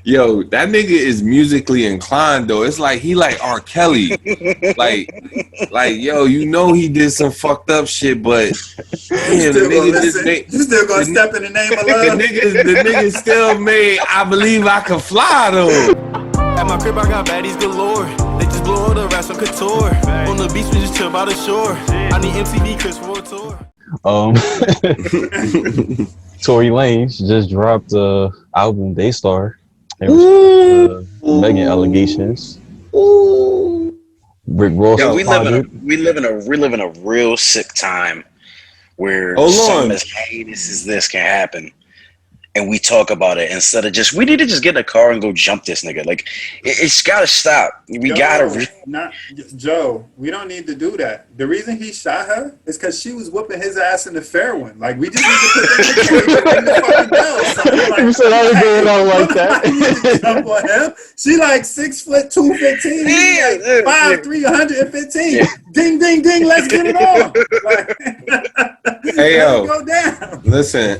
Yo, that nigga is musically inclined though. It's like he like R. Kelly. Yo, you know he did some fucked up shit, but You damn, the still gonna nigga just listen? made You still gonna the, step in the name of the love? nigga still made I Believe I Could Fly though. At my crib, I got baddies galore. They just blow all the rats on couture. On the beach, we just chill by the shore. I need MTV Chris for a tour. Tory Lanez just dropped the album Daystar in response to Megan allegations. Rick Ross Yo, responded. we live in a real sick time where Hold something on. as heinous as this can happen, and we talk about it instead of just we need to just get in a car and go jump this nigga. Like it's gotta stop. Joe, we don't need to do that. The reason he shot her is because she was whooping his ass in the fair one. Like, we just need to put them in the cage and ring the fucking bell. So, like, You said I was doing out like that. need to jump on him. She like 6 foot 215. He's like 5'3", 115. Yeah. Ding, ding, ding. Let's get it on. Like, Hey yo, go down. listen,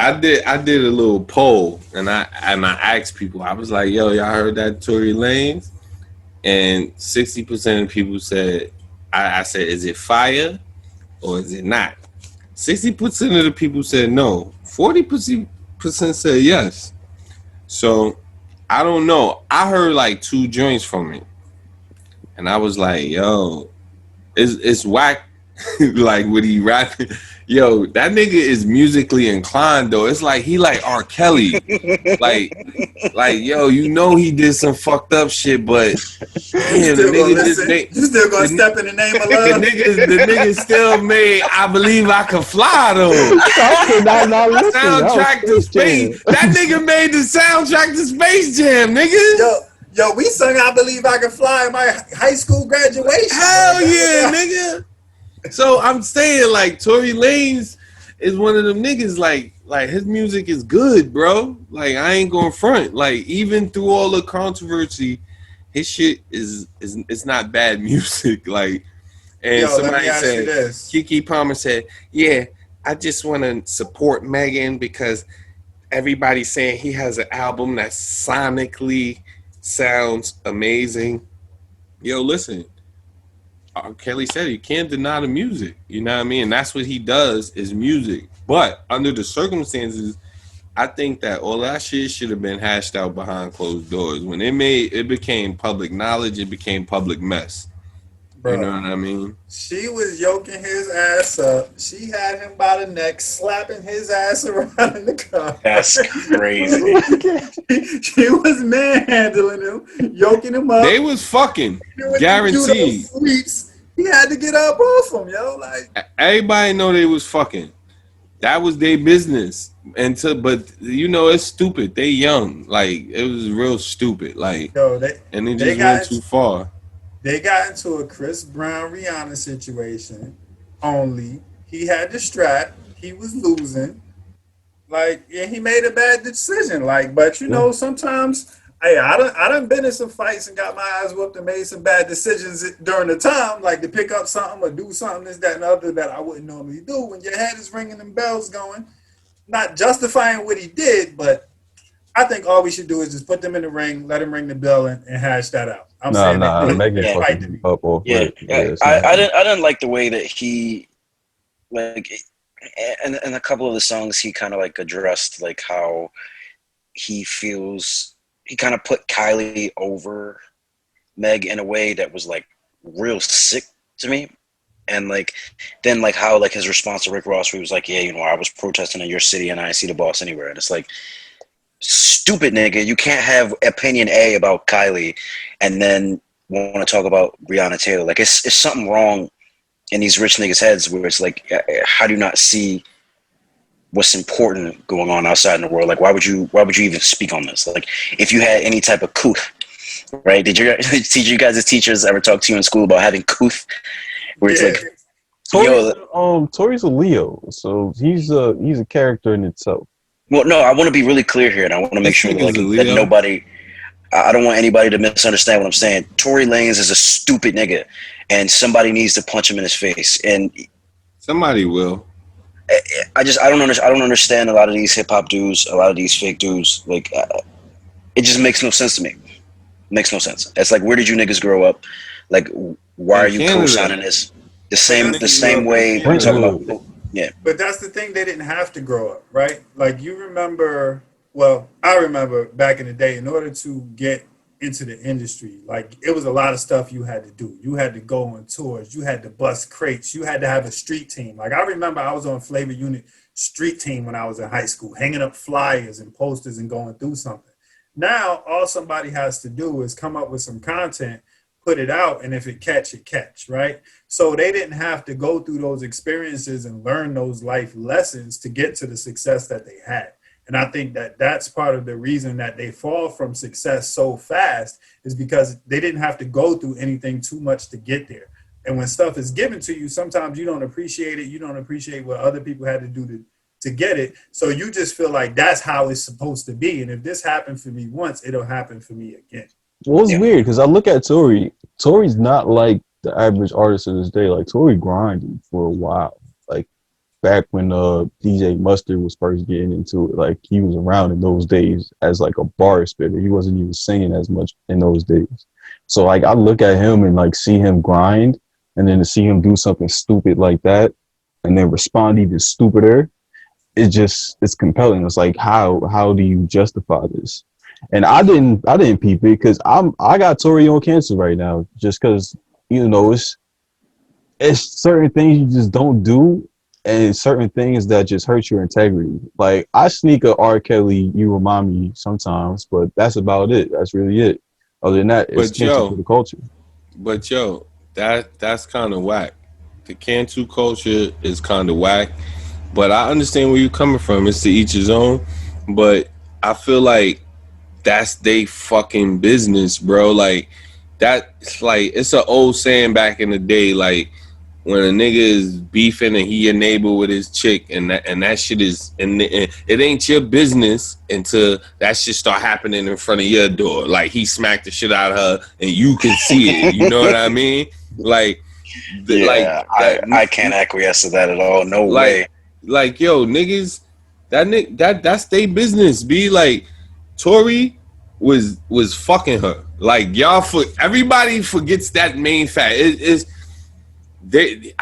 I did a little poll and I asked people. I was like, yo, y'all heard that Tory Lanez? And 60% of people said, I said, is it fire or is it not? 60% of the people said no. 40% said yes. So I don't know. I heard like 2 joints from it, and I was like, yo, it's whack. Like when he rapping, yo, that nigga is musically inclined though. It's like he like R. Kelly. like yo, you know he did some fucked up shit, but damn, the nigga just made. You still gonna step in the name of love? The nigga still made I Believe I Could Fly though. Soundtrack to Space. That nigga made the soundtrack to Space Jam, nigga. Yo, we sung I Believe I Could Fly in my high school graduation. Hell yeah, nigga. So I'm saying, like, Tory Lanez is one of them niggas, like his music is good, bro. Like, I ain't going front. Like, even through all the controversy, his shit is it's not bad music. Like, and somebody said, Kiki Palmer said, yeah, I just want to support Megan because everybody's saying he has an album that sonically sounds amazing. Yo, listen. Kelly said you can't deny the music. You know what I mean? And that's what he does is music. But under the circumstances, I think that all that shit should have been hashed out behind closed doors. When it became public knowledge, it became public mess. Bro, you know what I mean? She was yoking his ass up. She had him by the neck, slapping his ass around in the car. That's crazy. She was manhandling him, yoking him up. They was fucking guaranteed. He had to get up off him, yo. Like, everybody know they was fucking. That was their business. But you know, it's stupid. They young. Like, it was real stupid. Like, and they just went too far. They got into a Chris Brown Rihanna situation only. He had the strap. He was losing. Like, yeah, he made a bad decision. Like, but you know, sometimes I done been in some fights and got my ass whooped and made some bad decisions during the time, like to pick up something or do something, this, that, and the other that I wouldn't normally do. When your head is ringing and bells going, not justifying what he did, but I think all we should do is just put them in the ring, let him ring the bell, and hash that out. Megan fucking up off. I didn't like the way that he, like, and a couple of the songs he kind of like addressed like how he feels. He kind of put Kylie over Meg in a way that was like real sick to me. And like, then like how like his response to Rick Ross, where he was like, yeah, you know, I was protesting in your city and I didn't see the boss anywhere. And it's like, stupid nigga, you can't have opinion A about Kylie and then want to talk about Breonna Taylor. Like it's something wrong in these rich niggas' heads where it's like, how do you not see what's important going on outside in the world? Like, why would you even speak on this? Like, if you had any type of couth, right? Did you guys as teachers ever talk to you in school about having couth? Where it's like, Tory's a Leo, so he's a character in itself. Well, no, I want to be really clear here, and I want to make sure that nobody. I don't want anybody to misunderstand what I'm saying. Tory Lanez is a stupid nigga, and somebody needs to punch him in his face. And somebody will. I don't understand a lot of these hip hop dudes, a lot of these fake dudes. Like, it just makes no sense to me. Makes no sense. It's like, where did you niggas grow up? Like, why are you Canada. co-signing this? The same way Canada. we talk about. Yeah. But that's the thing, they didn't have to grow up, right? Like you remember, well, I remember back in the day, in order to get into the industry, like it was a lot of stuff you had to do. You had to go on tours, you had to bust crates, you had to have a street team. Like I remember I was on Flavor Unit street team when I was in high school, hanging up flyers and posters and going through something. Now all somebody has to do is come up with some content, put it out, and if it catch, right? So they didn't have to go through those experiences and learn those life lessons to get to the success that they had. And I think that that's part of the reason that they fall from success so fast is because they didn't have to go through anything too much to get there. And when stuff is given to you, sometimes you don't appreciate it. You don't appreciate what other people had to do to get it. So you just feel like that's how it's supposed to be. And if this happened for me once, it'll happen for me again. Well, it's weird because I look at Tory. Tory's not like the average artist of this day. Like Tory grinded for a while. Like back when DJ Mustard was first getting into it, like he was around in those days as like a bar spitter. He wasn't even singing as much in those days. So like I look at him and like see him grind, and then to see him do something stupid like that, and then respond even stupider. It's compelling. It's like how do you justify this? And I didn't peep it because I got Tory on cancel right now just because it's certain things you just don't do and certain things that just hurt your integrity. Like I sneak a R. Kelly, you remind me sometimes, but that's about it. That's really it. Other than that, it's cancel for the culture. But that's kind of whack. The cancel culture is kind of whack. But I understand where you're coming from. It's to each his own. But I feel like that's they fucking business, bro. Like that's like it's an old saying back in the day, like when a nigga is beefing and he your neighbor with his chick, and that shit is and it ain't your business until that shit start happening in front of your door. Like he smacked the shit out of her and you can see it. You know what I mean? Like, I can't acquiesce to that at all. No way. Like yo, niggas, that's their business. Be like, Tory was fucking her. Like everybody forgets that main fact. I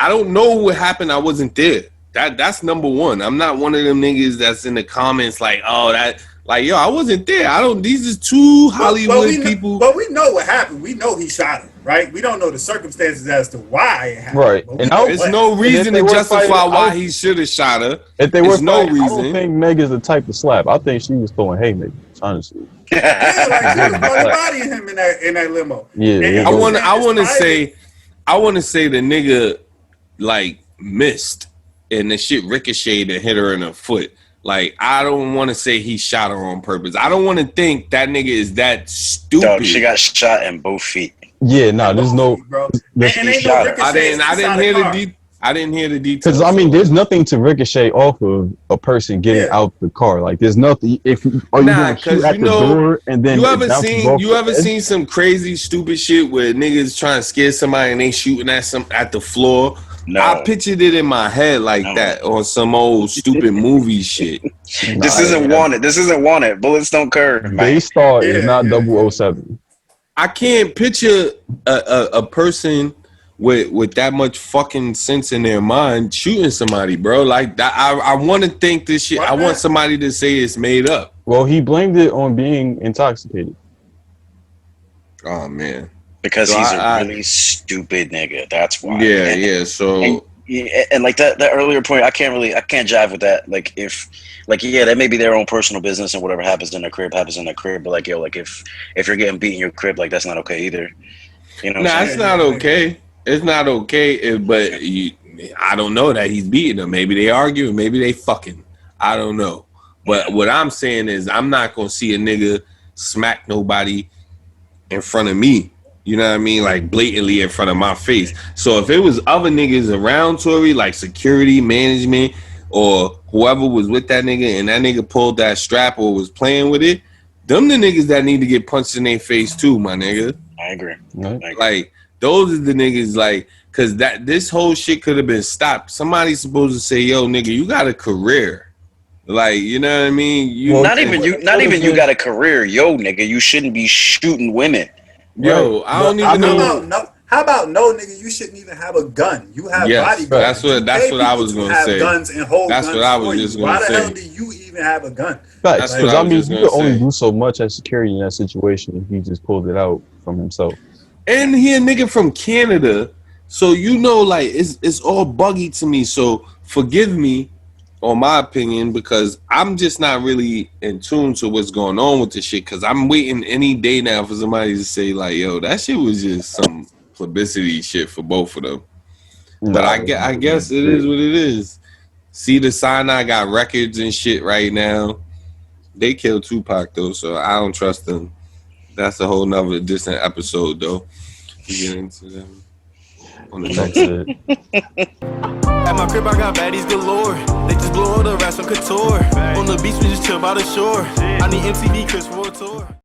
don't know what happened. I wasn't there. That's number one. I'm not one of them niggas that's in the comments like, oh, that like yo, I wasn't there. These is two Hollywood people. But we know what happened. We know he shot her, right? We don't know the circumstances as to why it happened. Right. And there's no reason to justify why he should have shot her. If they were no reason. I don't think Meg is the type to slap. I think she was throwing haymakers, honestly. Yeah, like she was probably bodying him in that limo. Yeah. I want to say the nigga like missed and the shit ricocheted and hit her in her foot. Like, I don't want to say he shot her on purpose. I don't want to think that nigga is that stupid. Dog, she got shot in both feet. Yeah, no, there's no. Bro. I didn't hear the details. Because I mean, there's nothing to ricochet off of a person getting out the car. Like, there's nothing. Are you gonna shoot at the door and then you ever seen some crazy stupid shit where niggas trying to scare somebody and they shooting at the floor? No. I pictured it in my head like that on some old stupid movie shit. This isn't wanted. Bullets don't curve. Daystar is not 007. I can't picture a person with that much fucking sense in their mind shooting somebody, bro. Like that, I want to think this shit. I want somebody to say it's made up. Well, he blamed it on being intoxicated. Oh man. Because he's a really stupid nigga. That's why. Yeah. So and like that earlier point, I can't jive with that. Like that may be their own personal business and whatever happens in their crib happens in their crib. But like like if you're getting beat in your crib, like that's not okay either. You know? Nah, it's not okay. It's not okay. But I don't know that he's beating them. Maybe they arguing. Maybe they fucking. I don't know. But what I'm saying is, I'm not gonna see a nigga smack nobody in front of me. You know what I mean? Like blatantly in front of my face. So if it was other niggas around Tory, like security, management, or whoever was with that nigga and that nigga pulled that strap or was playing with it, them the niggas that need to get punched in their face too, my nigga. I agree. Like those are the niggas like, cause this whole shit could have been stopped. Somebody's supposed to say, yo, nigga, you got a career. Like, you know what I mean? You Well, Not even you. Not even you good. got a career, yo, nigga. You shouldn't be shooting women. yo, Right. I don't But I even How mean, know. about no? How about no, nigga? You shouldn't even have a gun. You have Yes, bodyguards. You that's pay what I people was to gonna have say. guns and hold That's what guns I for was you. just gonna Why the hell say. do you even have a gun? facts. That's what Because I I was mean, just you gonna could only say. do so much as security in that situation if he just pulled it out from himself. And he a nigga from Canada, so you know, like it's all buggy to me. So forgive me on my opinion because I'm just not really in tune to what's going on with this shit. Because I'm waiting any day now for somebody to say like, "Yo, that shit was just some publicity shit for both of them." But Nah, I guess it is what it is. See, the Sinai got records and shit right now. They killed Tupac though, so I don't trust them. That's a whole nother distant episode though. We get into them on the that's next one. it. At my crib, I got baddies galore. They just blow all the rest on couture. On the beach, we just chill by the shore. I need MTV Chris for a tour.